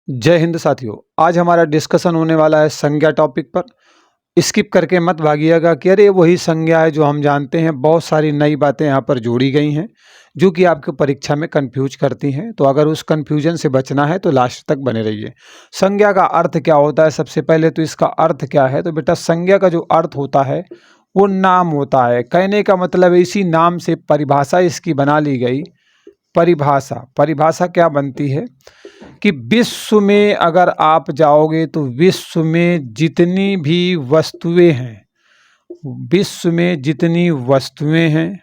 जय हिंद साथियों। आज हमारा डिस्कशन होने वाला है संज्ञा टॉपिक पर। स्किप करके मत भागिएगा कि अरे वही संज्ञा है जो हम जानते हैं। बहुत सारी नई बातें यहाँ पर जोड़ी गई हैं जो कि आपको परीक्षा में कंफ्यूज करती हैं। तो अगर उस कंफ्यूजन से बचना है तो लास्ट तक बने रहिए। संज्ञा का अर्थ क्या होता है? सबसे पहले तो इसका अर्थ क्या है? तो बेटा संज्ञा का जो अर्थ होता है वो नाम होता है। कहने का मतलब है इसी नाम से परिभाषा इसकी बना ली गई। परिभाषा क्या बनती है कि विश्व में अगर आप जाओगे तो विश्व में जितनी भी वस्तुएं हैं, विश्व में जितनी वस्तुएं हैं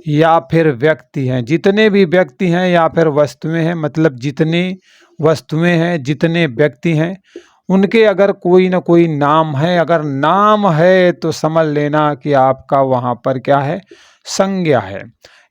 या फिर व्यक्ति हैं, जितने भी व्यक्ति हैं या फिर वस्तुएं हैं, मतलब जितने वस्तुएं हैं, जितने व्यक्ति हैं, उनके अगर कोई ना कोई नाम है, अगर नाम है तो समझ लेना कि आपका वहाँ पर क्या है, संज्ञा है।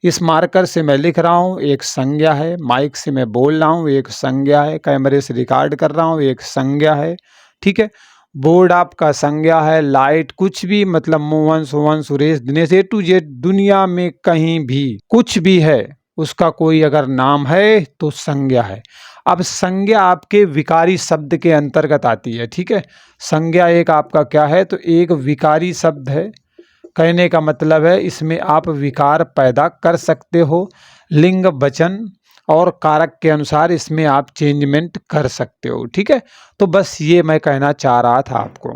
इस मार्कर से मैं लिख रहा हूँ, एक संज्ञा है। माइक से मैं बोल रहा हूँ, एक संज्ञा है। कैमरे से रिकॉर्ड कर रहा हूँ, एक संज्ञा है। ठीक है। बोर्ड आपका संज्ञा है। लाइट कुछ भी, मतलब मोहन, सोहन, सुरेश, दिनेश, ए टू जेड, दुनिया में कहीं भी कुछ भी है, उसका कोई अगर नाम है तो संज्ञा है। अब संज्ञा आपके विकारी शब्द के अंतर्गत आती है। ठीक है। संज्ञा एक आपका क्या है, तो एक विकारी शब्द है। कहने का मतलब है इसमें आप विकार पैदा कर सकते हो। लिंग, वचन और कारक के अनुसार इसमें आप चेंजमेंट कर सकते हो। ठीक है। तो बस ये मैं कहना चाह रहा था आपको।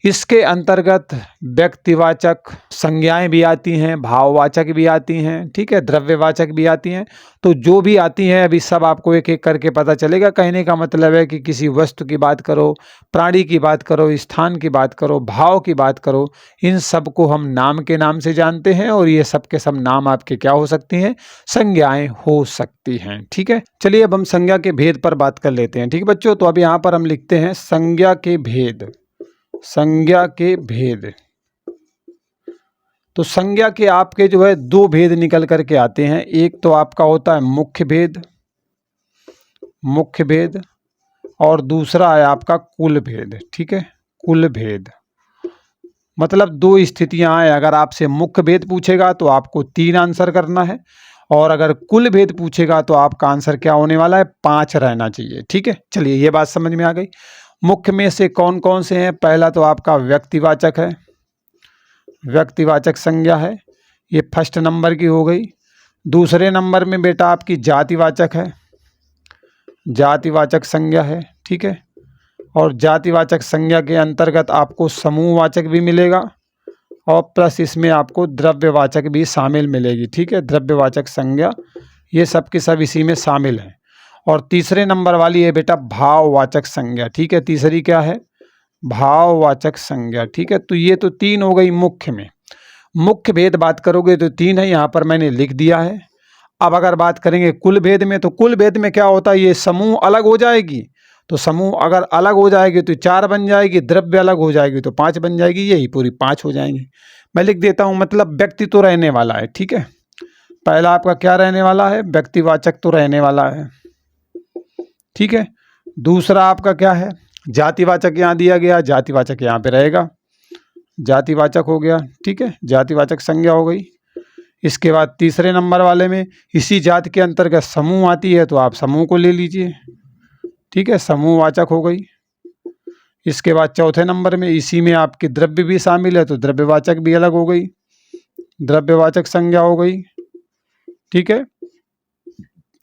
इसके अंतर्गत व्यक्तिवाचक संज्ञाएं भी आती हैं, भाववाचक भी आती हैं, ठीक है, द्रव्यवाचक भी आती हैं। तो जो भी आती हैं अभी सब आपको एक एक करके पता चलेगा। कहने का मतलब है कि किसी वस्तु की बात करो, प्राणी की बात करो, स्थान की बात करो, भाव की बात करो, इन सब को हम नाम के नाम से जानते हैं और ये सब के सब नाम आपके क्या हो सकती हैं, संज्ञाएं हो सकती हैं। ठीक है। चलिए अब हम संज्ञा के भेद पर बात कर लेते हैं। ठीक है बच्चों, तो अब यहाँ पर हम लिखते हैं संज्ञा के भेद। संज्ञा के भेद। तो संज्ञा के आपके जो है दो भेद निकल करके आते हैं। एक तो आपका होता है मुख्य भेद, मुख्य भेद, और दूसरा है आपका कुल भेद। ठीक है, कुल भेद। मतलब दो स्थितियां हैं। अगर आपसे मुख्य भेद पूछेगा तो आपको 3 आंसर करना है, और अगर कुल भेद पूछेगा तो आपका आंसर क्या होने वाला है, 5 रहना चाहिए। ठीक है। चलिए ये बात समझ में आ गई। मुख्य में से कौन कौन से हैं? पहला तो आपका व्यक्तिवाचक है, व्यक्तिवाचक संज्ञा है, ये फर्स्ट नंबर की हो गई। दूसरे नंबर में बेटा आपकी जातिवाचक है, जातिवाचक संज्ञा है। ठीक है। और जातिवाचक संज्ञा के अंतर्गत आपको समूहवाचक भी मिलेगा, और प्लस इसमें आपको द्रव्यवाचक भी शामिल मिलेगी। ठीक है, द्रव्यवाचक संज्ञा, ये सब के सब इसी में शामिल है। और तीसरे नंबर वाली है बेटा भाववाचक संज्ञा। ठीक है, तीसरी क्या है, भाववाचक संज्ञा। ठीक है। तो ये तो 3 हो गई मुख्य में। मुख्य भेद बात करोगे तो 3 है, यहाँ पर मैंने लिख दिया है। अब अगर बात करेंगे कुल भेद में, तो कुल भेद में क्या होता है, ये समूह अलग हो जाएगी। तो समूह अगर अलग हो जाएगी तो 4 बन जाएगी, द्रव्य अलग हो जाएगी तो 5 बन जाएगी, यही पूरी 5 हो जाएंगी। मैं लिख देता हूँ, मतलब व्यक्ति तो रहने वाला है। ठीक है, पहला आपका क्या रहने वाला है, व्यक्तिवाचक तो रहने वाला है। ठीक है। दूसरा आपका क्या है, जातिवाचक यहाँ दिया गया, जातिवाचक यहाँ पे रहेगा, जातिवाचक हो गया। ठीक है, जातिवाचक संज्ञा हो गई। इसके बाद तीसरे नंबर वाले में इसी जाति के अंतर्गत समूह आती है, तो आप समूह को ले लीजिए। ठीक है, समूहवाचक हो गई। इसके बाद चौथे नंबर में इसी में आपके द्रव्य भी शामिल है, तो द्रव्यवाचक भी अलग हो गई, द्रव्यवाचक संज्ञा हो गई। ठीक है।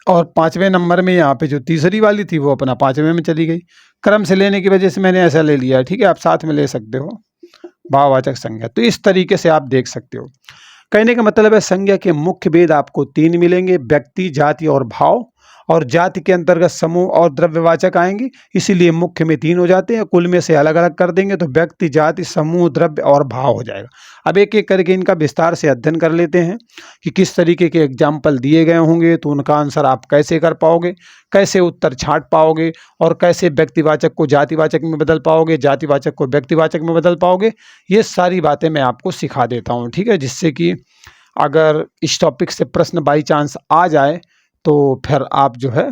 और 5वें नंबर में यहाँ पे जो तीसरी वाली थी वो अपना 5वें में चली गई। क्रम से लेने की वजह से मैंने ऐसा ले लिया है। ठीक है, आप साथ में ले सकते हो, भाववाचक संज्ञा। तो इस तरीके से आप देख सकते हो। कहने का मतलब है संज्ञा के मुख्य भेद आपको 3 मिलेंगे, व्यक्ति, जाति और भाव। और जाति के अंतर्गत समूह और द्रव्यवाचक आएंगे, इसीलिए मुख्य में 3 हो जाते हैं। कुल में से अलग अलग कर देंगे तो व्यक्ति, जाति, समूह, द्रव्य और भाव हो जाएगा। अब एक एक करके इनका विस्तार से अध्ययन कर लेते हैं कि किस तरीके के एग्जाम्पल दिए गए होंगे, तो उनका आंसर आप कैसे कर पाओगे, कैसे उत्तर छांट पाओगे, और कैसे व्यक्तिवाचक को जातिवाचक में बदल पाओगे, जातिवाचक को व्यक्तिवाचक में बदल पाओगे। ये सारी बातें मैं आपको सिखा देता हूँ। ठीक है, जिससे कि अगर इस टॉपिक से प्रश्न बाई चांस आ जाए तो फिर आप जो है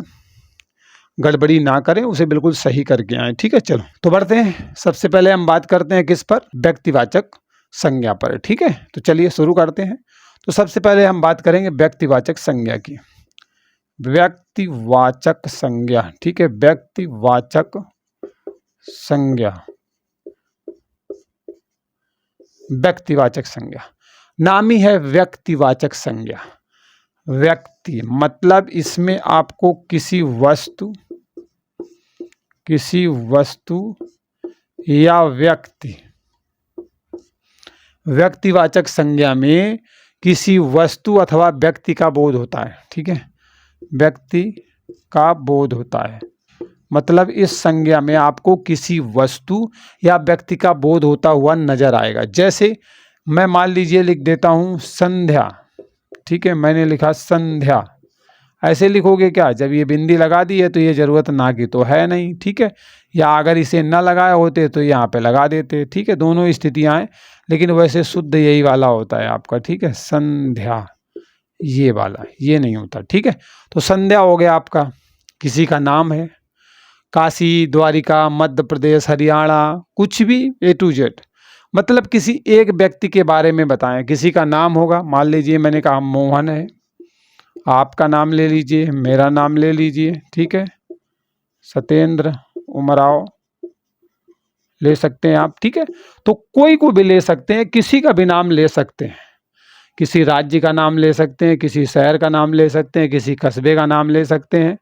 गड़बड़ी ना करें, उसे बिल्कुल सही करके आएँ। ठीक है, चलो तो बढ़ते हैं। सबसे पहले हम बात करते हैं किस पर, व्यक्तिवाचक संज्ञा पर। ठीक है, तो चलिए शुरू करते हैं। तो सबसे पहले हम बात करेंगे व्यक्तिवाचक संज्ञा की। व्यक्तिवाचक संज्ञा, ठीक है, व्यक्तिवाचक संज्ञा, व्यक्तिवाचक संज्ञा। नामी है व्यक्तिवाचक संज्ञा। व्यक्ति मतलब इसमें आपको किसी वस्तु या व्यक्ति, व्यक्तिवाचक संज्ञा में किसी वस्तु अथवा व्यक्ति का बोध होता है, ठीक है, व्यक्ति का बोध होता है। मतलब इस संज्ञा में आपको किसी वस्तु या व्यक्ति का बोध होता हुआ नजर आएगा। जैसे मैं मान लीजिए लिख देता हूँ संध्या, ठीक है, मैंने लिखा संध्या, ऐसे लिखोगे क्या? जब ये बिंदी लगा दी है तो ये जरूरत ना की तो है नहीं, ठीक है, या अगर इसे ना लगाए होते तो यहाँ पे लगा देते, ठीक है, दोनों स्थितियाँ हैं, लेकिन वैसे शुद्ध यही वाला होता है आपका, ठीक है, संध्या, ये वाला, ये नहीं होता, ठीक है। तो संध्या हो गया आपका, किसी का नाम है, काशी, द्वारिका, मध्य प्रदेश, हरियाणा, कुछ भी A to Z, मतलब किसी एक व्यक्ति के बारे में बताएं। किसी का नाम होगा, मान लीजिए मैंने कहा मोहन है, आपका नाम ले लीजिए, मेरा नाम ले लीजिए, ठीक है, सत्येंद्र उमराव ले सकते हैं आप, ठीक है। तो कोई को भी ले सकते हैं, किसी का भी नाम ले सकते हैं, किसी राज्य का नाम ले सकते हैं, किसी शहर का नाम ले सकते हैं, किसी कस्बे का नाम ले सकते हैं,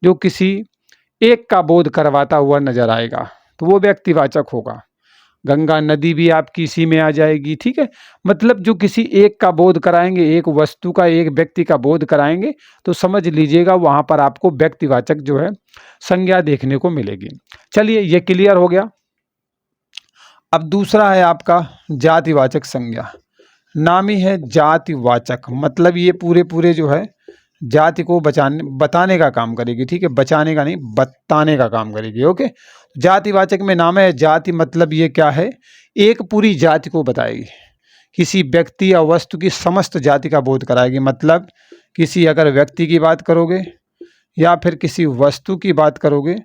जो किसी एक का बोध करवाता हुआ नजर आएगा, तो वो व्यक्तिवाचक होगा। गंगा नदी भी आपकी इसी में आ जाएगी, ठीक है, मतलब जो किसी एक का बोध कराएंगे, एक वस्तु का, एक व्यक्ति का बोध कराएंगे, तो समझ लीजिएगा वहां पर आपको व्यक्तिवाचक जो है संज्ञा देखने को मिलेगी। चलिए ये क्लियर हो गया। अब दूसरा है आपका जातिवाचक संज्ञा। नामी है जातिवाचक, मतलब ये पूरे जो है जाति को बताने का काम करेगी, ठीक है, बचाने का नहीं, बताने का काम करेगी। ओके, जातिवाचक में नाम है, जाति मतलब ये क्या है, एक पूरी जाति को बताएगी, किसी व्यक्ति या वस्तु की समस्त जाति का बोध कराएगी। मतलब किसी अगर व्यक्ति की बात करोगे या फिर किसी वस्तु की बात करोगे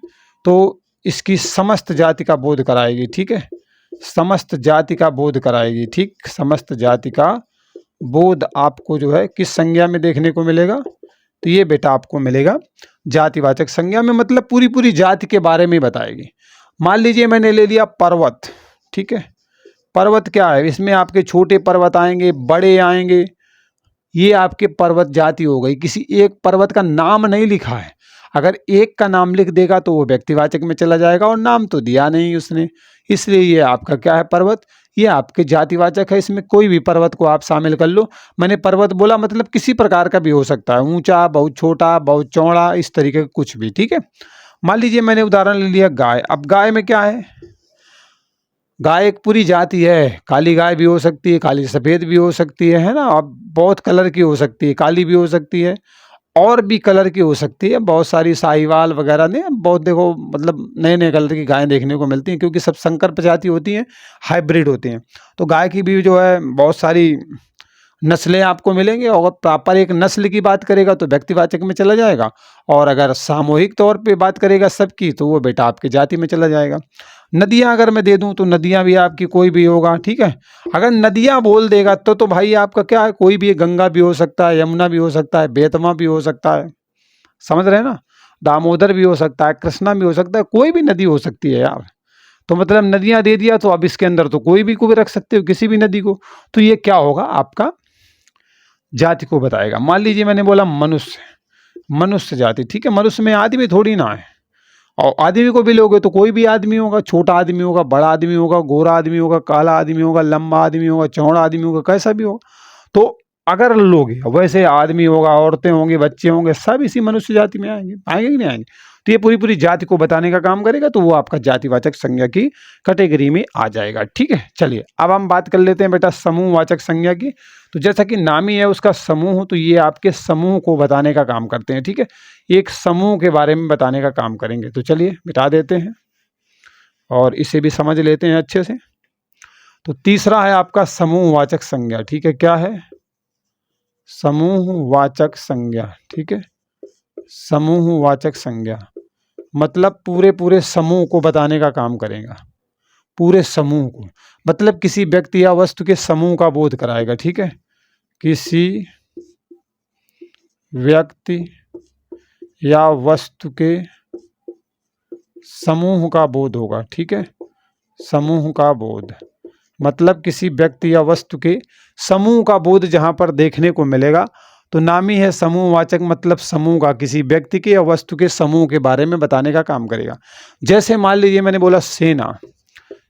तो इसकी समस्त जाति का बोध कराएगी, ठीक है, समस्त जाति का बोध कराएगी, ठीक, समस्त जाति का बोध आपको जो है किस संज्ञा में देखने को मिलेगा, तो ये बेटा आपको मिलेगा जातिवाचक संज्ञा में, मतलब पूरी जाति के बारे में बताएगी। मान लीजिए मैंने ले लिया पर्वत, ठीक है, पर्वत क्या है, इसमें आपके छोटे पर्वत आएंगे, बड़े आएंगे, ये आपके पर्वत जाति हो गई। किसी एक पर्वत का नाम नहीं लिखा है, अगर एक का नाम लिख देगा तो वो व्यक्तिवाचक में चला जाएगा, और नाम तो दिया नहीं उसने, इसलिए ये आपका क्या है, पर्वत, ये आपके जातिवाचक है। इसमें कोई भी पर्वत को आप शामिल कर लो। मैंने पर्वत बोला मतलब किसी प्रकार का भी हो सकता है, ऊंचा, बहुत छोटा, बहुत चौड़ा, इस तरीके का कुछ भी, ठीक है। मान लीजिए मैंने उदाहरण ले लिया गाय। अब गाय में क्या है, गाय एक पूरी जाति है, काली गाय भी हो सकती है, काली सफ़ेद भी हो सकती है ना, अब बहुत कलर की हो सकती है, काली भी हो सकती है, और भी कलर की हो सकती है, बहुत सारी साहिवाल वगैरह ने, बहुत देखो मतलब नए नए कलर की गायें देखने को मिलती हैं, क्योंकि सब संकर प्रजाति होती हैं, हाइब्रिड होती हैं। तो गाय की भी जो है बहुत सारी नस्लें आपको मिलेंगे, और प्रॉपर एक नस्ल की बात करेगा तो व्यक्तिवाचक में चला जाएगा, और अगर सामूहिक तौर पे बात करेगा सबकी तो वो बेटा आपकी जाति में चला जाएगा। नदियां अगर मैं दे दूं तो नदियां भी आपकी कोई भी होगा, ठीक है। अगर नदियां बोल देगा तो भाई आपका क्या है, कोई भी, गंगा भी हो सकता है, यमुना भी हो सकता है, बेतवा भी हो सकता है, समझ रहे हैं ना, दामोदर भी हो सकता है, कृष्णा भी हो सकता है, कोई भी नदी हो सकती है यार। तो मतलब नदियां दे दिया तो अब इसके अंदर तो कोई भी को भी रख सकते हो, किसी भी नदी को, तो ये क्या होगा, आपका जाति को बताएगा। मान लीजिए मैंने बोला मनुष्य, मनुष्य जाति, ठीक है, मनुष्य में आदमी थोड़ी ना है, और आदमी को भी लोगे तो कोई भी आदमी होगा, छोटा आदमी होगा, बड़ा आदमी होगा, गोरा आदमी होगा, काला आदमी होगा, लंबा आदमी होगा, चौड़ा आदमी होगा, कैसा भी होगा। तो अगर लोगे वैसे आदमी होगा, औरतें होंगे, बच्चे होंगे, सब इसी मनुष्य जाति में आएंगे, आएंगे कि नहीं आएंगे। तो ये पूरी जाति को बताने का काम करेगा, तो वो आपका जातिवाचक संज्ञा की कैटेगरी में आ जाएगा, ठीक है। चलिए अब हम बात कर लेते हैं बेटा समूहवाचक संज्ञा की। तो जैसा कि नामी है उसका समूह, तो ये आपके समूह को बताने का काम करते हैं, ठीक है, एक समूह के बारे में बताने का काम करेंगे। तो चलिए मिटा देते हैं और इसे भी समझ लेते हैं अच्छे से। तो तीसरा है आपका समूहवाचक संज्ञा, ठीक है, क्या है, समूहवाचक संज्ञा, ठीक है, समूहवाचक संज्ञा मतलब पूरे समूह को बताने का काम करेगा, पूरे समूह को, मतलब किसी व्यक्ति या वस्तु के समूह का बोध कराएगा, ठीक है, किसी व्यक्ति या वस्तु के समूह का बोध होगा। ठीक है, समूह का बोध मतलब किसी व्यक्ति या वस्तु के समूह का बोध जहां पर देखने को मिलेगा तो नाम ही है समूहवाचक, मतलब समूह का, किसी व्यक्ति के या वस्तु के समूह के बारे में बताने का काम करेगा। जैसे मान लीजिए मैंने बोला सेना,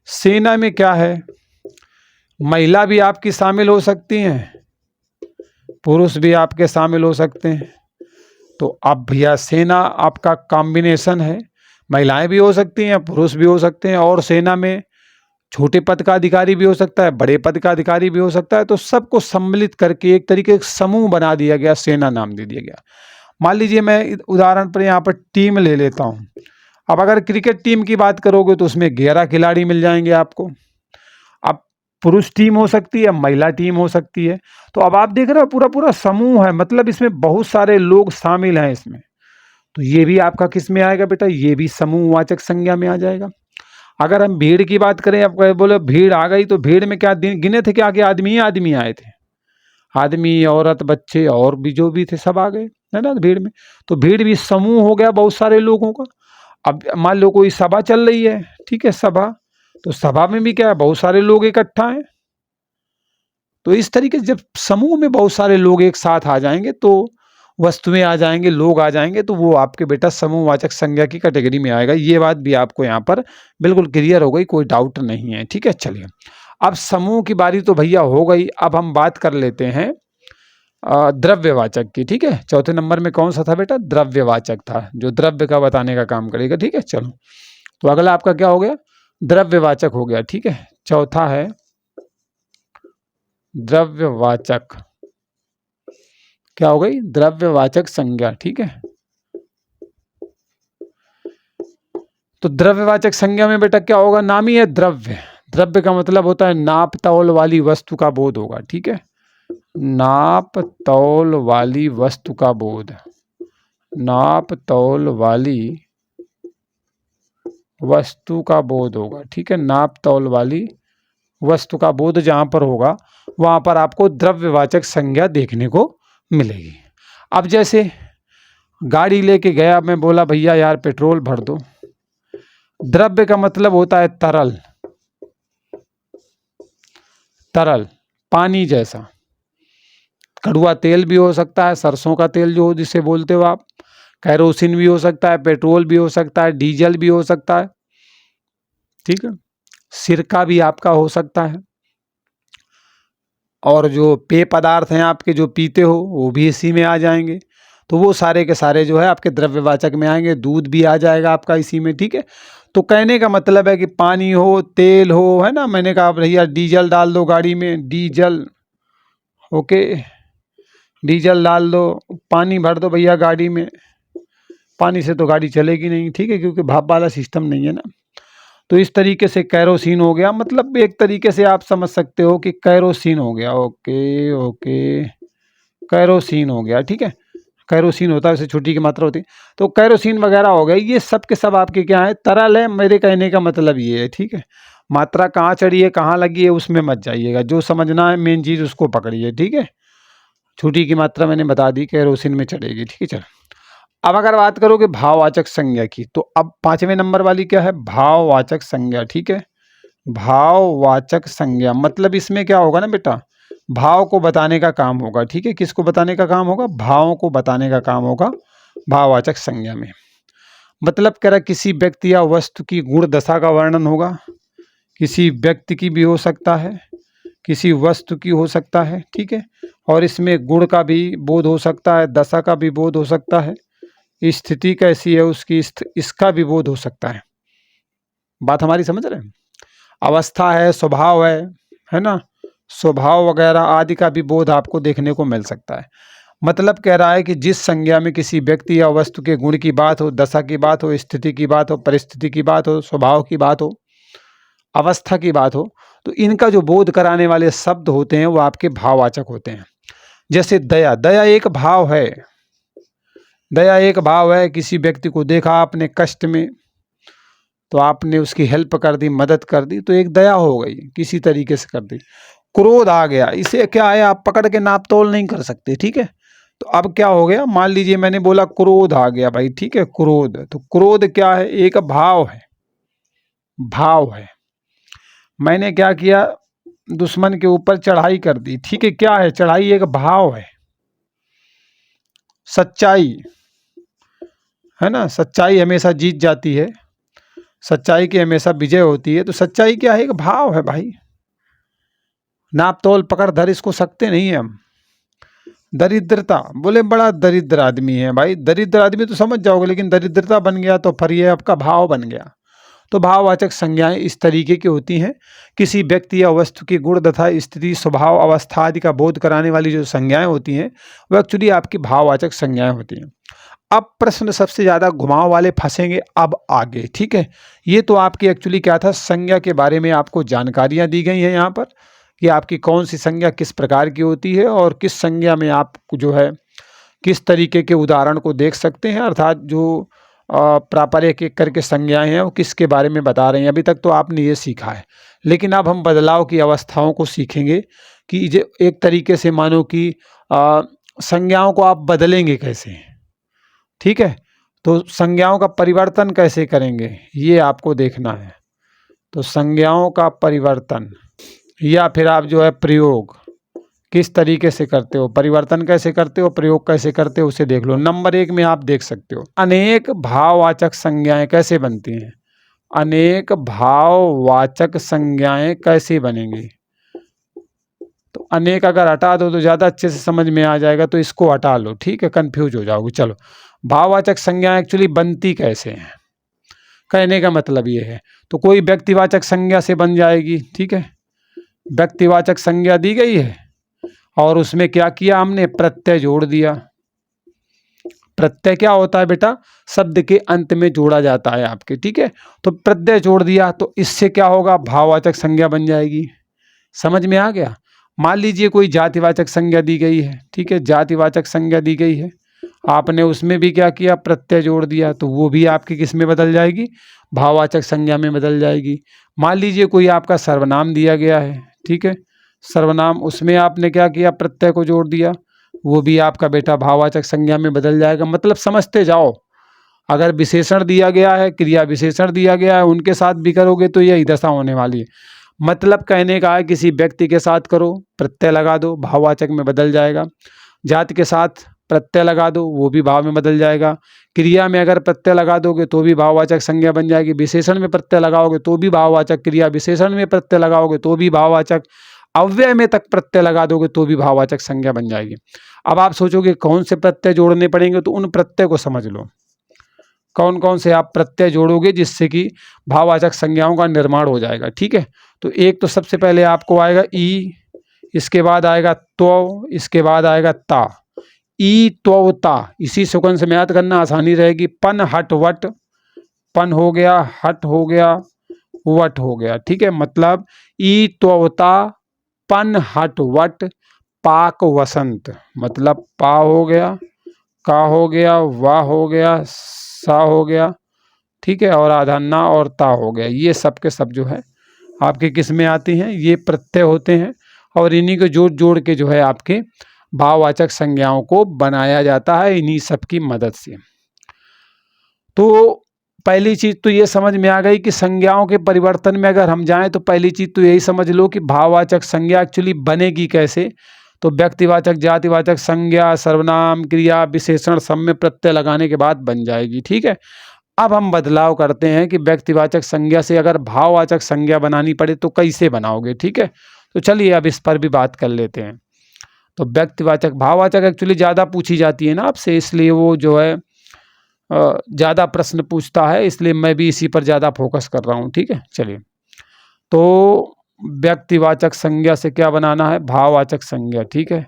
सेना में क्या है, महिला भी आपकी शामिल हो सकती हैं, पुरुष भी आपके शामिल हो सकते हैं। तो अब भैया सेना आपका कॉम्बिनेशन है, महिलाएं भी हो सकती हैं, पुरुष भी हो सकते हैं, और सेना में छोटे पद का अधिकारी भी हो सकता है, बड़े पद का अधिकारी भी हो सकता है। तो सबको सम्मिलित करके एक तरीके से समूह बना दिया गया, सेना नाम दे दिया गया। मान लीजिए मैं उदाहरण पर यहाँ पर टीम ले लेता हूँ। अब अगर क्रिकेट टीम की बात करोगे तो उसमें 11 खिलाड़ी मिल जाएंगे आपको। अब पुरुष टीम हो सकती है, महिला टीम हो सकती है। तो अब आप देख रहे हो पूरा पूरा समूह है, मतलब इसमें बहुत सारे लोग शामिल हैं इसमें। तो ये भी आपका किस में आएगा बेटा, ये भी समूहवाचक संज्ञा में आ जाएगा। अगर हम भीड़ की बात करें, आप बोले भीड़ आ गई, तो भीड़ में क्या गिने थे, क्या आदमी ही आदमी आए थे, आदमी औरत बच्चे और भी जो भी थे सब आ गए, है ना भीड़ में। तो भीड़ भी समूह हो गया बहुत सारे लोगों का। अब मान लो कोई सभा चल रही है, ठीक है, सभा, तो सभा में भी क्या है, बहुत सारे लोग इकट्ठा हैं। तो इस तरीके से जब समूह में बहुत सारे लोग एक साथ आ जाएंगे तो वस्तुएं आ जाएंगे, लोग आ जाएंगे, तो वो आपके बेटा समूहवाचक संज्ञा की कैटेगरी में आएगा। ये बात भी आपको यहाँ पर बिल्कुल क्लियर हो गई, कोई डाउट नहीं है। ठीक है, चलिए अब समूह की बारी तो भैया हो गई। अब हम बात कर लेते हैं द्रव्यवाचक की। ठीक है, चौथे नंबर में कौन सा था बेटा, द्रव्यवाचक था, जो द्रव्य का बताने का काम करेगा। ठीक है, चलो तो अगला आपका क्या हो गया, द्रव्यवाचक हो गया। ठीक है, चौथा है द्रव्यवाचक, क्या हो गई, द्रव्यवाचक संज्ञा। ठीक है, तो द्रव्यवाचक संज्ञा में बेटा क्या होगा, नाम ही है द्रव्य। द्रव्य का मतलब होता है नाप तौल वाली वस्तु का बोध होगा। ठीक है, नाप तौल वाली वस्तु का बोध, नाप तौल वाली वस्तु का बोध होगा। ठीक है, नाप तौल वाली वस्तु का बोध जहां पर होगा वहां पर आपको द्रव्यवाचक संज्ञा देखने को मिलेगी। अब जैसे गाड़ी लेके गया, मैं बोला भैया यार पेट्रोल भर दो। द्रव्य का मतलब होता है तरल, तरल पानी जैसा। कड़वा तेल भी हो सकता है, सरसों का तेल जो जिसे बोलते हो आप, कैरोसिन भी हो सकता है, पेट्रोल भी हो सकता है, डीजल भी हो सकता है। ठीक है, सिरका भी आपका हो सकता है, और जो पेय पदार्थ हैं आपके जो पीते हो वो भी इसी में आ जाएंगे। तो वो सारे के सारे जो है आपके द्रव्यवाचक में आएंगे। दूध भी आ जाएगा आपका इसी में। ठीक है, तो कहने का मतलब है कि पानी हो, तेल हो, है ना, मैंने कहा भैया डीजल डाल दो गाड़ी में, डीजल, ओके, डीजल डाल दो, पानी भर दो भैया गाड़ी में। पानी से तो गाड़ी चलेगी नहीं, ठीक है, क्योंकि भाप वाला सिस्टम नहीं है ना। तो इस तरीके से कैरोसिन हो गया, मतलब एक तरीके से आप समझ सकते हो कि कैरोसिन हो गया। ओके ओके, कैरोसिन हो गया। ठीक है, कैरोसिन होता है, उसे छोटी की मात्रा होती है, तो कैरोसिन वगैरह हो गया। ये सब के सब आपके क्या है, तरल है। मेरे कहने का मतलब ये है। ठीक है, मात्रा कहाँ चढ़ी है, कहाँ लगी है, उसमें मत जाइएगा, जो समझना है मेन चीज़ उसको पकड़िए। ठीक है, छोटी की मात्रा मैंने बता दी, कैरोसिन में चढ़ेगी। ठीक है, चलो अब अगर बात करोगे भाववाचक संज्ञा की, तो अब 5वें नंबर वाली क्या है, भाववाचक संज्ञा। ठीक है, भाववाचक संज्ञा मतलब इसमें क्या होगा ना बेटा, भाव को बताने का काम होगा। ठीक है, किसको बताने का काम होगा, भावों को बताने का काम होगा भाववाचक संज्ञा में। मतलब कह रहा किसी व्यक्ति या वस्तु की गुण दशा का वर्णन होगा। किसी व्यक्ति की भी हो सकता है, किसी वस्तु की हो सकता है। ठीक है, और इसमें गुण का भी बोध हो सकता है, दशा का भी बोध हो सकता है, स्थिति कैसी है उसकी इसका भी बोध हो सकता है। बात हमारी समझ रहे हैं, अवस्था है, स्वभाव है ना, स्वभाव वगैरह आदि का भी बोध आपको देखने को मिल सकता है। मतलब कह रहा है कि जिस संज्ञा में किसी व्यक्ति या वस्तु के गुण की बात हो, दशा की बात हो, स्थिति की बात हो, परिस्थिति की बात हो, स्वभाव की बात हो, अवस्था की बात हो, तो इनका जो बोध कराने वाले शब्द होते हैं वो आपके भाववाचक होते हैं। जैसे दया, दया एक भाव है, दया एक भाव है। किसी व्यक्ति को देखा आपने कष्ट में, तो आपने उसकी हेल्प कर दी, मदद कर दी, तो एक दया हो गई, किसी तरीके से कर दी। क्रोध आ गया, इसे क्या है आप पकड़ के नाप तोल नहीं कर सकते। ठीक है, तो अब क्या हो गया, मान लीजिए मैंने बोला क्रोध आ गया भाई, ठीक है, क्रोध। तो क्रोध क्या है, एक भाव है, भाव है। मैंने क्या किया, दुश्मन के ऊपर चढ़ाई कर दी, ठीक है, क्या है, चढ़ाई एक भाव है। सच्चाई है ना, सच्चाई हमेशा जीत जाती है, सच्चाई की हमेशा विजय होती है। तो सच्चाई क्या है, एक भाव है भाई। नाप तोल पकड़ धर इसको सकते नहीं है हम। दरिद्रता, बोले बड़ा दरिद्र आदमी है भाई, दरिद्र आदमी तो समझ जाओगे, लेकिन दरिद्रता बन गया तो फिर ये आपका भाव बन गया। तो भाववाचक संज्ञाएं इस तरीके की होती हैं, किसी व्यक्ति या वस्तु के गुण तथा स्थिति, स्वभाव, अवस्था आदि का बोध कराने वाली जो संज्ञाएं होती हैं वो एक्चुअली आपकी भाववाचक संज्ञाएं होती हैं। अब प्रश्न सबसे ज़्यादा घुमाव वाले फंसेंगे अब आगे, ठीक है। ये तो आपकी एक्चुअली क्या था, संज्ञा के बारे में आपको जानकारियाँ दी गई हैं यहाँ पर कि आपकी कौन सी संज्ञा किस प्रकार की होती है और किस संज्ञा में आप जो है किस तरीके के उदाहरण को देख सकते हैं, अर्थात जो प्रॉपर एक एक करके संज्ञाएं हैं वो किसके बारे में बता रहे हैं। अभी तक तो आपने ये सीखा है, लेकिन अब हम बदलाव की अवस्थाओं को सीखेंगे कि जो एक तरीके से मानो कि संज्ञाओं को आप बदलेंगे कैसे, ठीक है। तो संज्ञाओं का परिवर्तन कैसे करेंगे ये आपको देखना है। तो संज्ञाओं का परिवर्तन या फिर आप जो है प्रयोग किस तरीके से करते हो, परिवर्तन कैसे करते हो, प्रयोग कैसे करते हो, उसे देख लो। नंबर 1 में आप देख सकते हो अनेक भाववाचक संज्ञाएं कैसे बनती हैं। अनेक भाववाचक संज्ञाएं कैसे बनेंगी, तो अनेक अगर हटा दो तो ज़्यादा अच्छे से समझ में आ जाएगा, तो इसको हटा लो, ठीक है, कंफ्यूज हो जाओगे। चलो, भाववाचक संज्ञाएं एक्चुअली बनती कैसे हैं, कहने का मतलब ये है। तो कोई व्यक्तिवाचक संज्ञा से बन जाएगी, ठीक है, व्यक्तिवाचक संज्ञा दी गई है और उसमें क्या किया हमने, प्रत्यय जोड़ दिया। प्रत्यय क्या होता है बेटा, शब्द के अंत में जोड़ा जाता है आपके, ठीक है। तो प्रत्यय जोड़ दिया तो इससे क्या होगा, भाववाचक संज्ञा बन जाएगी। समझ में आ गया। मान लीजिए कोई जातिवाचक संज्ञा दी गई है, ठीक है, जातिवाचक संज्ञा दी गई है, आपने उसमें भी क्या किया, प्रत्यय जोड़ दिया, तो वो भी आपकी किस में बदल जाएगी, भाववाचक संज्ञा में बदल जाएगी। मान लीजिए कोई आपका सर्वनाम दिया गया है, ठीक है, सर्वनाम, उसमें आपने क्या किया, प्रत्यय को जोड़ दिया, वो भी आपका बेटा भाववाचक संज्ञा में बदल जाएगा। मतलब समझते जाओ, अगर विशेषण दिया गया है, क्रिया विशेषण दिया गया है, उनके साथ भी करोगे तो यही दशा होने वाली है। मतलब कहने का है किसी व्यक्ति के साथ करो, प्रत्यय लगा दो, भाववाचक में बदल जाएगा। जाति के साथ प्रत्यय लगा दो, वो भी भाव में बदल जाएगा। क्रिया में अगर प्रत्यय लगा दोगे तो भी भाववाचक संज्ञा बन जाएगी। विशेषण में प्रत्यय लगाओगे तो भी भाववाचक, क्रिया विशेषण में प्रत्यय लगाओगे तो भी भाववाचक, अव्यय में तक प्रत्यय लगा दोगे तो भी भाववाचक संज्ञा बन जाएगी। अब आप सोचोगे कौन से प्रत्यय जोड़ने पड़ेंगे, तो उन प्रत्यय को समझ लो, कौन कौन से आप प्रत्यय जोड़ोगे जिससे कि भाववाचक संज्ञाओं का निर्माण हो जाएगा, ठीक है। तो एक तो सबसे पहले आपको आएगा ई, इसके बाद आएगा त्व, इसके बाद आएगा ता। ई त्व ता, इसी सेक्वेंस में याद करना आसानी रहेगी। पन हट वट, पन हो गया, हट हो गया, वट हो गया, ठीक है। मतलब ई त्व ता, पन हट वट, पाक वसंत, मतलब पा हो गया, का हो गया, वा हो गया, सा हो गया, ठीक है, और आधा ना और ता हो गया। ये सब के सब जो है आपके किस में आती हैं, ये प्रत्यय होते हैं, और इन्हीं को जोड़ जोड़ के जो है आपके भाववाचक संज्ञाओं को बनाया जाता है इन्हीं सब की मदद से। तो पहली चीज तो ये समझ में आ गई कि संज्ञाओं के परिवर्तन में अगर हम जाएं तो पहली चीज तो यही समझ लो कि भाववाचक संज्ञा एक्चुअली बनेगी कैसे। तो व्यक्तिवाचक, जातिवाचक संज्ञा, सर्वनाम, क्रिया, विशेषण सब में प्रत्यय लगाने के बाद बन जाएगी, ठीक है। अब हम बदलाव करते हैं कि व्यक्तिवाचक संज्ञा से अगर भाववाचक संज्ञा बनानी पड़े तो कैसे बनाओगे, ठीक है। तो चलिए अब इस पर भी बात कर लेते हैं। तो व्यक्तिवाचक, भाववाचक एक्चुअली ज़्यादा पूछी जाती है ना आपसे, इसलिए वो जो है ज़्यादा प्रश्न पूछता है, इसलिए मैं भी इसी पर ज़्यादा फोकस कर रहा हूँ, ठीक है। चलिए, तो व्यक्तिवाचक संज्ञा से क्या बनाना है, भाववाचक संज्ञा, ठीक है।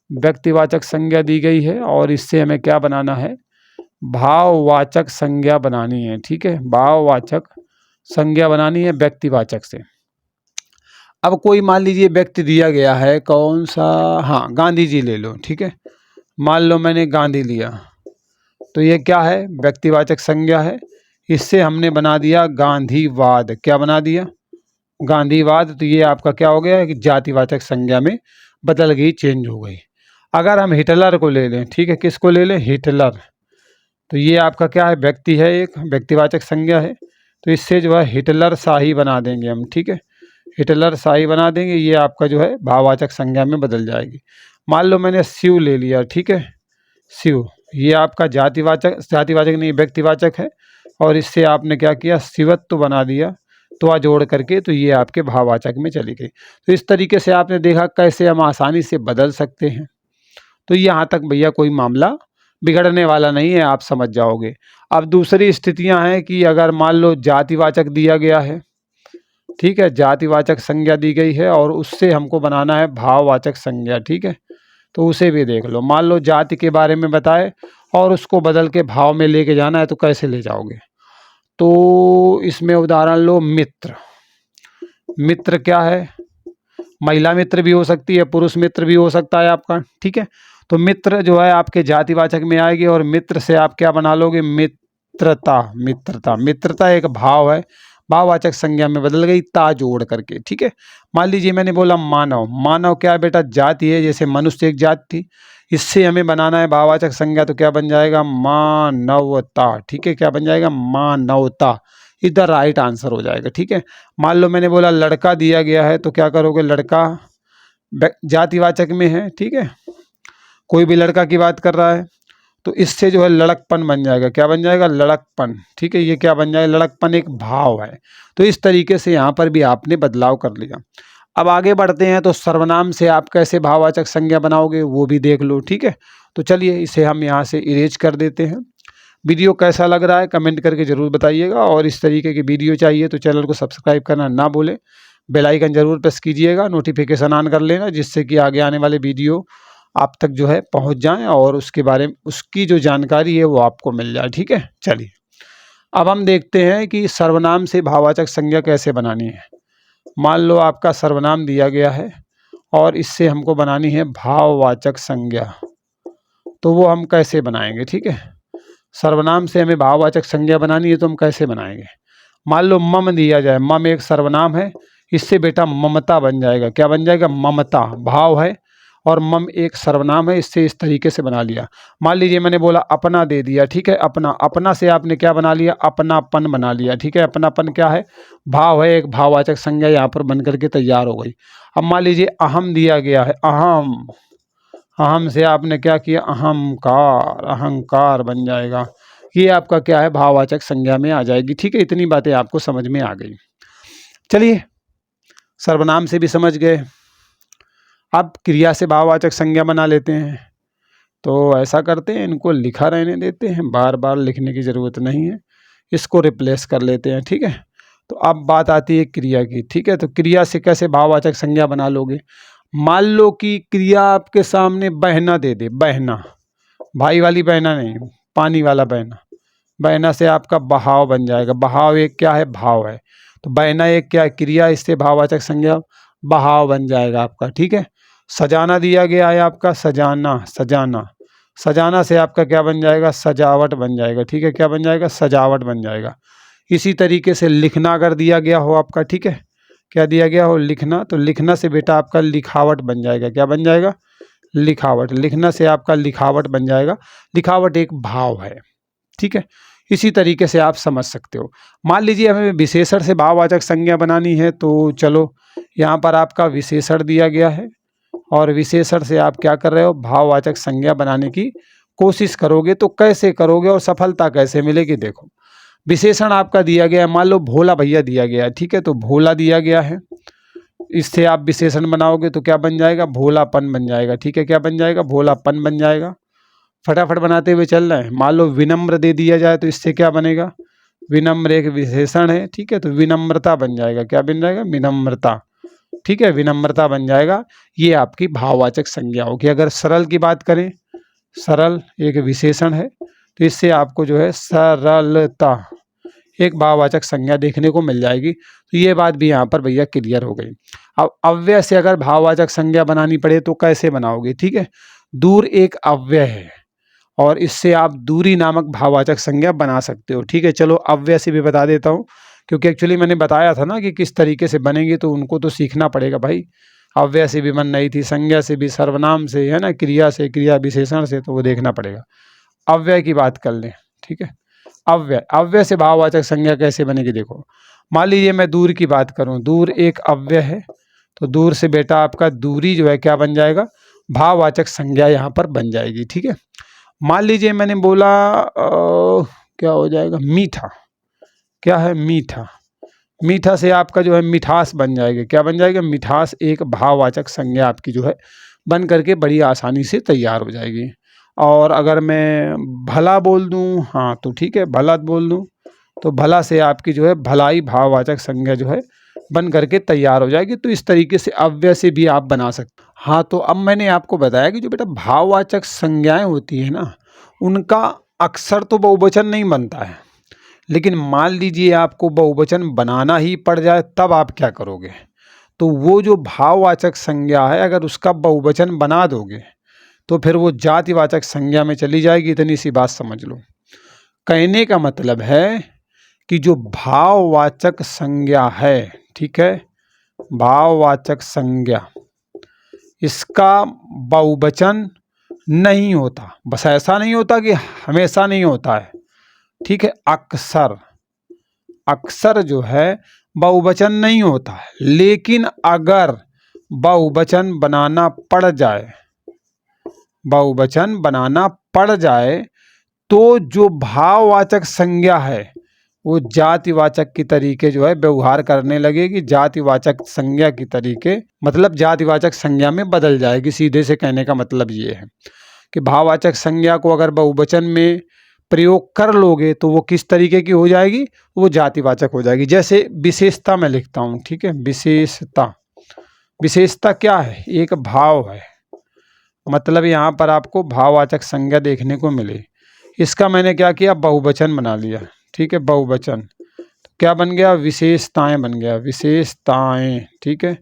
व्यक्तिवाचक संज्ञा दी गई है और इससे हमें क्या बनाना है, भाववाचक संज्ञा बनानी है, ठीक है। भाववाचक संज्ञा बनानी है व्यक्तिवाचक से। अब कोई मान लीजिए व्यक्ति दिया गया है, कौन सा, हाँ गांधी जी ले लो, ठीक है। मान लो मैंने गांधी लिया, तो ये क्या है, व्यक्तिवाचक संज्ञा है। इससे हमने बना दिया गांधीवाद, क्या बना दिया, गांधीवाद। तो ये आपका क्या हो गया कि जातिवाचक संज्ञा में बदल गई, चेंज हो गई। अगर हम हिटलर को ले लें, ठीक है, किसको ले लें, हिटलर, तो ये आपका क्या है, व्यक्ति है, एक व्यक्तिवाचक संज्ञा है, तो इससे जो है हिटलर शाही बना देंगे हम, ठीक है, हिटलर शाही बना देंगे, ये आपका जो है भाववाचक संज्ञा में बदल जाएगी। मान लो मैंने शिव ले लिया, ठीक है, शिव, ये आपका जातिवाचक नहीं व्यक्तिवाचक है, और इससे आपने क्या किया, शिवत्व बना दिया, तो जोड़ करके, तो ये आपके भाववाचक में चली गई। तो इस तरीके से आपने देखा कैसे हम आसानी से बदल सकते हैं। तो यहाँ तक भैया कोई मामला बिगड़ने वाला नहीं है, आप समझ जाओगे। अब दूसरी स्थितियां हैं कि अगर मान लो जातिवाचक दिया गया है, ठीक है, जातिवाचक संज्ञा दी गई है और उससे हमको बनाना है भाववाचक संज्ञा, ठीक है, तो उसे भी देख लो। मान लो जाति के बारे में बताए और उसको बदल के भाव में लेके जाना है, तो कैसे ले जाओगे। तो इसमें उदाहरण लो, मित्र, मित्र क्या है, महिला मित्र भी हो सकती है, पुरुष मित्र भी हो सकता है आपका, ठीक है। तो मित्र जो है आपके जातिवाचक में आएगी और मित्र से आप क्या बना लोगे, मित्रता, मित्रता, मित्रता एक भाव है, भाववाचक संज्ञा में बदल गई ता जोड़ करके, ठीक है। मान लीजिए मैंने बोला मानव, मानव क्या है बेटा, जाति है, जैसे मनुष्य एक जाति थी, इससे हमें बनाना है भाववाचक संज्ञा, तो क्या बन जाएगा, मानवता, ठीक है, क्या बन जाएगा, मानवता, इधर राइट आंसर हो जाएगा, ठीक है। मान लो मैंने बोला लड़का दिया गया है, तो क्या करोगे, लड़का जातिवाचक में है, ठीक है, कोई भी लड़का की बात कर रहा है, तो इससे जो है लड़कपन बन जाएगा, क्या बन जाएगा, लड़कपन, ठीक है, ये क्या बन जाएगा, लड़कपन एक भाव है। तो इस तरीके से यहाँ पर भी आपने बदलाव कर लिया। अब आगे बढ़ते हैं, तो सर्वनाम से आप कैसे भाववाचक संज्ञा बनाओगे वो भी देख लो, ठीक है। तो चलिए इसे हम यहाँ से इरेज कर देते हैं। वीडियो कैसा लग रहा है कमेंट करके ज़रूर बताइएगा, और इस तरीके की वीडियो चाहिए तो चैनल को सब्सक्राइब करना ना भूलें, बेल आइकन ज़रूर प्रेस कीजिएगा, नोटिफिकेशन ऑन कर लेना, जिससे कि आगे आने वाले वीडियो आप तक जो है पहुंच जाएं और उसके बारे में उसकी जो जानकारी है वो आपको मिल जाए, ठीक है। चलिए अब हम देखते हैं कि सर्वनाम से भाववाचक संज्ञा कैसे बनानी है। मान लो आपका सर्वनाम दिया गया है और इससे हमको बनानी है भाववाचक संज्ञा, तो वो हम कैसे बनाएंगे, ठीक है। सर्वनाम से हमें भाववाचक संज्ञा बनानी है, तो हम कैसे बनाएंगे। मान लो मम दिया जाए, मम एक सर्वनाम है, इससे बेटा ममता बन जाएगा, क्या बन जाएगा, ममता, भाव है, और मम एक सर्वनाम है, इससे इस तरीके से बना लिया। मान लीजिए मैंने बोला अपना दे दिया, ठीक है, अपना, अपना से आपने क्या बना लिया, अपनापन बना लिया, ठीक है, अपनापन क्या है, भाव है, एक भाववाचक संज्ञा यहाँ पर बन करके तैयार हो गई। अब मान लीजिए अहम दिया गया है, अहम, अहम से आपने क्या किया, अहंकार, अहंकार बन जाएगा, ये आपका क्या है, भाववाचक संज्ञा में आ जाएगी, ठीक है। इतनी बातें आपको समझ में आ गई। चलिए सर्वनाम से भी समझ गए, अब क्रिया से भाववाचक संज्ञा बना लेते हैं। तो ऐसा करते हैं, इनको लिखा रहने देते हैं, बार बार लिखने की ज़रूरत नहीं है, इसको रिप्लेस कर लेते हैं, ठीक है। तो अब बात आती है क्रिया की, ठीक है। तो क्रिया से कैसे भाववाचक संज्ञा बना लोगे। मान लो कि क्रिया आपके सामने बहना दे दे, बहना, भाई वाली बहना नहीं, पानी वाला बहना, बहना से आपका बहाव बन जाएगा, बहाव एक क्या है, भाव है, तो बहना एक क्या है, क्रिया, इससे भाववाचक संज्ञा बहाव बन जाएगा आपका, ठीक है। सजाना दिया गया है आपका, सजाना, सजाना, सजाना से आपका क्या बन जाएगा, सजावट बन जाएगा, ठीक है, क्या बन जाएगा, सजावट बन जाएगा। इसी तरीके से लिखना अगर दिया गया हो आपका, ठीक है, क्या दिया गया हो, लिखना, तो लिखना से बेटा आपका लिखावट बन जाएगा, क्या बन जाएगा, लिखावट, लिखना से आपका लिखावट बन जाएगा, लिखावट एक भाव है, ठीक है। इसी तरीके से आप समझ सकते हो। मान लीजिए हमें विशेषण से भाववाचक संज्ञा बनानी है, तो चलो यहाँ पर आपका विशेषण दिया गया है और विशेषण से आप क्या कर रहे हो, भाववाचक संज्ञा बनाने की कोशिश करोगे। तो कैसे करोगे और सफलता कैसे मिलेगी, देखो विशेषण आपका दिया गया है, मान लो भोला भैया दिया गया है, ठीक है, तो भोला दिया गया है, इससे आप विशेषण बनाओगे तो क्या बन जाएगा, भोलापन बन जाएगा, ठीक है, क्या बन जाएगा, भोलापन बन जाएगा। फटाफट बनाते हुए चल रहे हैं। मान लो विनम्र दे दिया जाए, तो इससे क्या बनेगा, विनम्र एक विशेषण है, ठीक है, तो विनम्रता बन जाएगा, क्या बन जाएगा, विनम्रता, ठीक है, विनम्रता बन जाएगा। ये आपकी भाववाचक संज्ञा होगी। अगर सरल की बात करें, सरल एक विशेषण है, तो इससे आपको जो है सरलता एक भाववाचक संज्ञा देखने को मिल जाएगी। तो ये बात भी यहाँ पर भैया क्लियर हो गई। अब अव्यय से अगर भाववाचक संज्ञा बनानी पड़े तो कैसे बनाओगे, ठीक है। दूर एक अव्यय है और इससे आप दूरी नामक भाववाचक संज्ञा बना सकते हो, ठीक है। चलो अव्यय से भी बता देता हूँ, क्योंकि एक्चुअली मैंने बताया था ना कि किस तरीके से बनेंगे, तो उनको तो सीखना पड़ेगा भाई। अव्यय से भी बन रही थी, संज्ञा से भी, सर्वनाम से, है ना, क्रिया से, क्रिया विशेषण से, तो वो देखना पड़ेगा। अव्यय की बात कर लें, ठीक है। अव्यय, अव्यय से भाववाचक संज्ञा कैसे बनेगी देखो। मान लीजिए मैं दूर की बात करूं, दूर एक अव्यय है, तो दूर से बेटा आपका दूरी जो है क्या बन जाएगा, भाववाचक संज्ञा यहाँ पर बन जाएगी, ठीक है। मान लीजिए मैंने बोला क्या हो जाएगा, मीठा, क्या है, मीठा, मीठा से आपका जो है मिठास बन जाएगी, क्या बन जाएगा, मिठास, एक भाववाचक संज्ञा आपकी जो है बन करके बड़ी आसानी से तैयार हो जाएगी। और अगर मैं भला बोल दूं, हाँ तो ठीक है, भला बोल दूं तो भला से आपकी जो है भलाई भाववाचक संज्ञा जो है बन करके तैयार हो जाएगी। तो इस तरीके से अव्यय से भी आप बना सकते। हाँ, तो अब मैंने आपको बताया कि जो बेटा भाववाचक संज्ञाएं होती है ना, उनका अक्सर तो बहुवचन नहीं बनता है, लेकिन मान लीजिए आपको बहुवचन बनाना ही पड़ जाए, तब आप क्या करोगे, तो वो जो भाववाचक संज्ञा है अगर उसका बहुवचन बना दोगे तो फिर वो जातिवाचक संज्ञा में चली जाएगी। इतनी सी बात समझ लो। कहने का मतलब है कि जो भाववाचक संज्ञा है, ठीक है, भाववाचक संज्ञा, इसका बहुवचन नहीं होता। बस ऐसा नहीं होता कि हमेशा नहीं होता है, ठीक है, अक्सर, अक्सर जो है बहुवचन नहीं होता है, लेकिन अगर बहुवचन बनाना पड़ जाए, बहुवचन बनाना पड़ जाए तो जो भाववाचक संज्ञा है वो जातिवाचक की तरीके जो है व्यवहार करने लगेगी। जातिवाचक संज्ञा की तरीके मतलब जातिवाचक संज्ञा में बदल जाएगी। सीधे से कहने का मतलब ये है कि भाववाचक संज्ञा को अगर बहुवचन में प्रयोग कर लोगे तो वो किस तरीके की हो जाएगी, वो जातिवाचक हो जाएगी। जैसे विशेषता मैं लिखता हूँ, ठीक है, विशेषता, विशेषता क्या है, एक भाव है, मतलब यहाँ पर आपको भाववाचक संज्ञा देखने को मिले। इसका मैंने क्या किया, बहुवचन बना लिया, ठीक है, बहुवचन, तो क्या बन गया, विशेषताएं बन गया, विशेषताएं, ठीक है।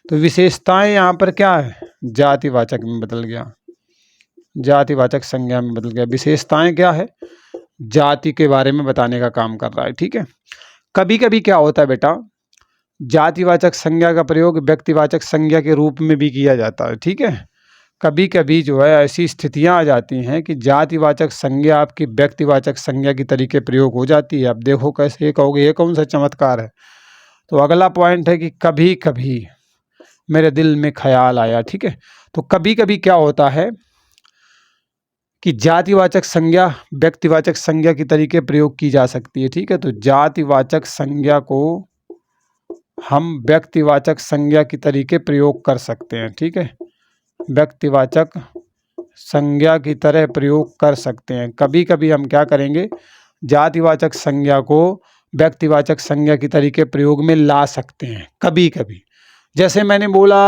तो विशेषताएं यहाँ पर क्या है, जातिवाचक में बदल गया, जातिवाचक संज्ञा में बदल गया। विशेषताएं क्या है, जाति के बारे में बताने का काम कर रहा है, ठीक है। कभी कभी क्या होता है बेटा, जातिवाचक संज्ञा का प्रयोग व्यक्तिवाचक संज्ञा के रूप में भी किया जाता है, ठीक है। कभी कभी जो है ऐसी स्थितियां आ जाती हैं कि जातिवाचक संज्ञा आपकी व्यक्तिवाचक संज्ञा की तरीके प्रयोग हो जाती है। अब देखो कैसे, ये कहोगे ये कौन सा चमत्कार है। तो अगला पॉइंट है कि कभी कभी मेरे दिल में ख्याल आया, ठीक है। तो कभी कभी क्या होता है कि जातिवाचक संज्ञा व्यक्तिवाचक संज्ञा की तरीके प्रयोग की जा सकती है, ठीक है। तो जातिवाचक संज्ञा को हम व्यक्तिवाचक संज्ञा की तरीके प्रयोग कर सकते हैं, ठीक है, व्यक्तिवाचक संज्ञा की तरह प्रयोग कर सकते हैं। कभी कभी हम क्या करेंगे, जातिवाचक संज्ञा को व्यक्तिवाचक संज्ञा की तरीके प्रयोग में ला सकते हैं कभी कभी। जैसे मैंने बोला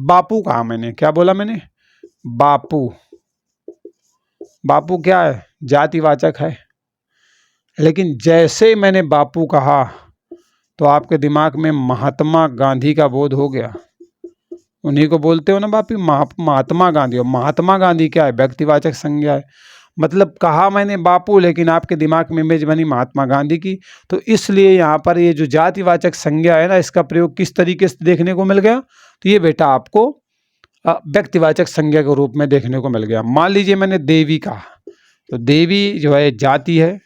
बापू, कहा मैंने, क्या बोला मैंने, बापू, बापू क्या है, जातिवाचक है, लेकिन जैसे मैंने बापू कहा तो आपके दिमाग में महात्मा गांधी का बोध हो गया। उन्हीं को बोलते हो ना बापू, महात्मा गांधी। और महात्मा गांधी क्या है, व्यक्तिवाचक संज्ञा है। मतलब कहा मैंने बापू, लेकिन आपके दिमाग में इमेज बनी महात्मा गांधी की। तो इसलिए यहाँ पर ये जो जातिवाचक संज्ञा है ना, इसका प्रयोग किस तरीके से देखने को मिल गया, तो ये बेटा आपको व्यक्तिवाचक संज्ञा के रूप में देखने को मिल गया। मान लीजिए मैंने देवी कहा, तो देवी जो है जाति है,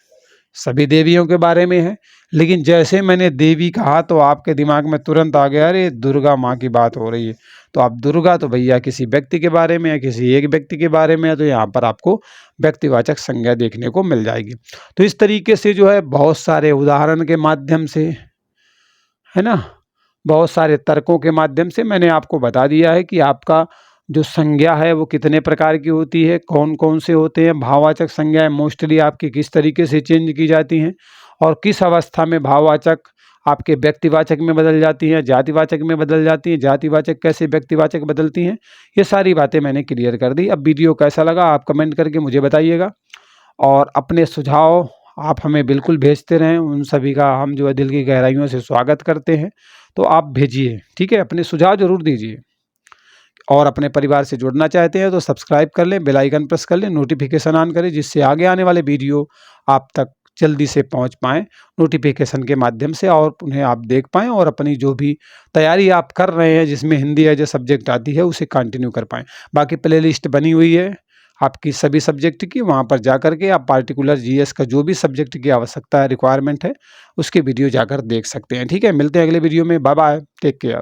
सभी देवियों के बारे में है, लेकिन जैसे मैंने देवी कहा तो आपके दिमाग में तुरंत आ गया, अरे दुर्गा माँ की बात हो रही है। तो आप दुर्गा तो भैया किसी व्यक्ति के बारे में है, किसी एक व्यक्ति के बारे में है, तो यहाँ पर आपको व्यक्तिवाचक संज्ञा देखने को मिल जाएगी। तो इस तरीके से जो है बहुत सारे उदाहरण के माध्यम से, है ना, बहुत सारे तर्कों के माध्यम से मैंने आपको बता दिया है कि आपका जो संज्ञा है वो कितने प्रकार की होती है, कौन कौन से होते हैं। भाववाचक संज्ञाएं मोस्टली आपकी किस तरीके से चेंज की जाती हैं और किस अवस्था में भाववाचक आपके व्यक्तिवाचक में बदल जाती हैं, जातिवाचक में बदल जाती हैं, जातिवाचक कैसे व्यक्तिवाचक बदलती हैं, ये सारी बातें मैंने क्लियर कर दी। अब वीडियो कैसा लगा आप कमेंट करके मुझे बताइएगा, और अपने सुझाव आप हमें बिल्कुल भेजते रहें। उन सभी का हम जो है दिल की गहराइयों से स्वागत करते हैं। तो आप भेजिए, ठीक है, अपने सुझाव जरूर दीजिए। और अपने परिवार से जुड़ना चाहते हैं तो सब्सक्राइब कर लें, बेल आइकन प्रेस कर लें, नोटिफिकेशन ऑन करें, जिससे आगे आने वाले वीडियो आप तक जल्दी से पहुंच पाएँ नोटिफिकेशन के माध्यम से, और उन्हें आप देख पाएँ और अपनी जो भी तैयारी आप कर रहे हैं जिसमें हिंदी एज ए सब्जेक्ट आती है उसे कंटिन्यू कर पाएँ। बाकी प्लेलिस्ट बनी हुई है आपकी सभी सब्जेक्ट की, वहाँ पर जाकर के आप पार्टिकुलर जीएस का जो भी सब्जेक्ट की आवश्यकता है, रिक्वायरमेंट है, उसकी वीडियो जाकर देख सकते हैं। ठीक है, मिलते हैं अगले वीडियो में। Bye bye, take care.